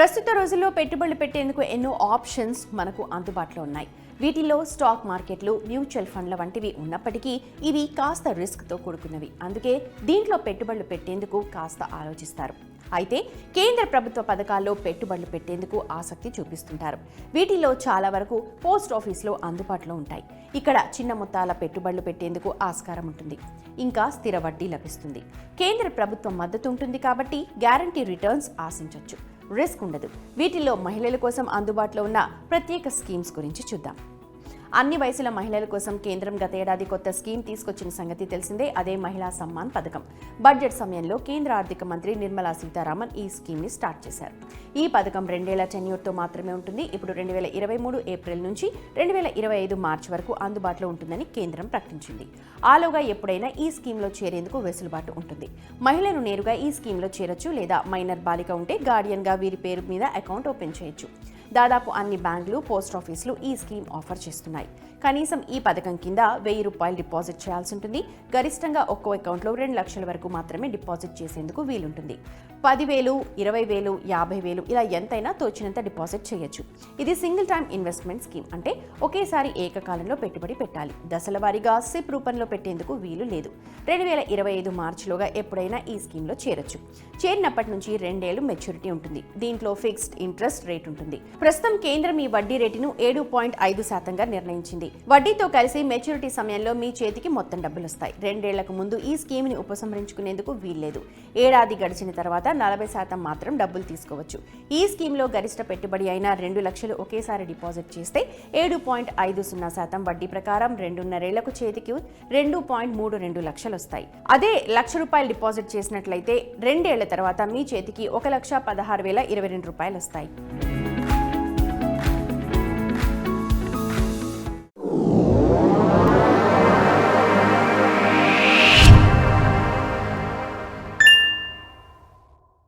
ప్రస్తుత రోజుల్లో పెట్టుబడులు పెట్టేందుకు ఎన్నో ఆప్షన్స్ మనకు అందుబాటులో ఉన్నాయి. వీటిల్లో స్టాక్ మార్కెట్లు, మ్యూచువల్ ఫండ్ల వంటివి ఉన్నప్పటికీ ఇవి కాస్త రిస్క్తో కూడుకున్నవి. అందుకే దీంట్లో పెట్టుబడులు పెట్టేందుకు కాస్త ఆలోచిస్తారు. అయితే కేంద్ర ప్రభుత్వ పథకాల్లో పెట్టుబడులు పెట్టేందుకు ఆసక్తి చూపిస్తుంటారు. వీటిల్లో చాలా వరకు పోస్ట్ ఆఫీస్లో అందుబాటులో ఉంటాయి. ఇక్కడ చిన్న మొత్తాల పెట్టుబడులు పెట్టేందుకు ఆస్కారం ఉంటుంది. ఇంకా స్థిర వడ్డీ లభిస్తుంది. కేంద్ర ప్రభుత్వం మద్దతు ఉంటుంది కాబట్టి గ్యారంటీ రిటర్న్స్ ఆశించవచ్చు. రిస్క్ ఉండదు. వీటిల్లో మహిళల కోసం అందుబాటులో ఉన్న ప్రత్యేక స్కీమ్స్ గురించి చూద్దాం. అన్ని వయసుల మహిళల కోసం కేంద్రం గత ఏడాది కొత్త స్కీమ్ తీసుకొచ్చిన సంగతి తెలిసిందే. అదే మహిళా సమ్మాన్ పథకం. బడ్జెట్ సమయంలో కేంద్ర ఆర్థిక మంత్రి నిర్మలా సీతారామన్ ఈ స్కీమ్ని స్టార్ట్ చేశారు. ఈ పథకం 2 ఏళ్ల టెన్యూర్తో మాత్రమే ఉంటుంది. ఇప్పుడు 2023 ఏప్రిల్ నుంచి 2025 మార్చి వరకు అందుబాటులో ఉంటుందని కేంద్రం ప్రకటించింది. ఆలోగా ఎప్పుడైనా ఈ స్కీమ్లో చేరేందుకు వెసులుబాటు ఉంటుంది. మహిళలు నేరుగా ఈ స్కీమ్లో చేరొచ్చు, లేదా మైనర్ బాలిక ఉంటే గార్డియన్గా వీరి పేరు మీద అకౌంట్ ఓపెన్ చేయొచ్చు. దాదాపు అన్ని బ్యాంకులు, పోస్ట్ ఆఫీసులు ఈ స్కీమ్ ఆఫర్ చేస్తున్నాయి. కనీసం ఈ పథకం కింద ₹1000 డిపాజిట్ చేయాల్సి ఉంటుంది. గరిష్టంగా ఒక్కో అకౌంట్లో 2 లక్షల వరకు మాత్రమే డిపాజిట్ చేసేందుకు వీలుంటుంది. 10,000, 20,000, 50,000 ఇలా ఎంతైనా తోచినంత డిపాజిట్ చేయొచ్చు. ఇది సింగిల్ టైమ్ ఇన్వెస్ట్మెంట్ స్కీమ్, అంటే ఒకేసారి ఏకకాలంలో పెట్టుబడి పెట్టాలి. దశల వారీగా సిప్ రూపంలో పెట్టేందుకు వీలు లేదు. 2025 మార్చిలోగా ఎప్పుడైనా ఈ స్కీమ్లో చేరొచ్చు. చేరినప్పటి నుంచి 2 ఏళ్లు మెచ్యూరిటీ ఉంటుంది. దీంట్లో ఫిక్స్డ్ ఇంట్రెస్ట్ రేట్ ఉంటుంది. ప్రస్తుతం కేంద్రం ఈ వడ్డీ రేటును 7.5%గా నిర్ణయించింది. వడ్డీతో కలిసి మెచ్యూరిటీ సమయంలో మీ చేతికి మొత్తం డబ్బులు వస్తాయి. 2 ఏళ్లకు ముందు ఈ స్కీమ్ని ఉపసంహరించుకునేందుకు వీల్లేదు. ఏడాది గడిచిన తర్వాత 40% మాత్రం డబ్బులు తీసుకోవచ్చు. ఈ స్కీమ్లో గరిష్ట పెట్టుబడి అయిన 2 లక్షలు ఒకేసారి డిపాజిట్ చేస్తే 7.50% వడ్డీ ప్రకారం 2.5 ఏళ్లకు చేతికి 2.32 లక్షలు వస్తాయి. అదే ₹1,00,000 డిపాజిట్ చేసినట్లయితే 2 ఏళ్ల తర్వాత మీ చేతికి ₹1,16,022 వస్తాయి.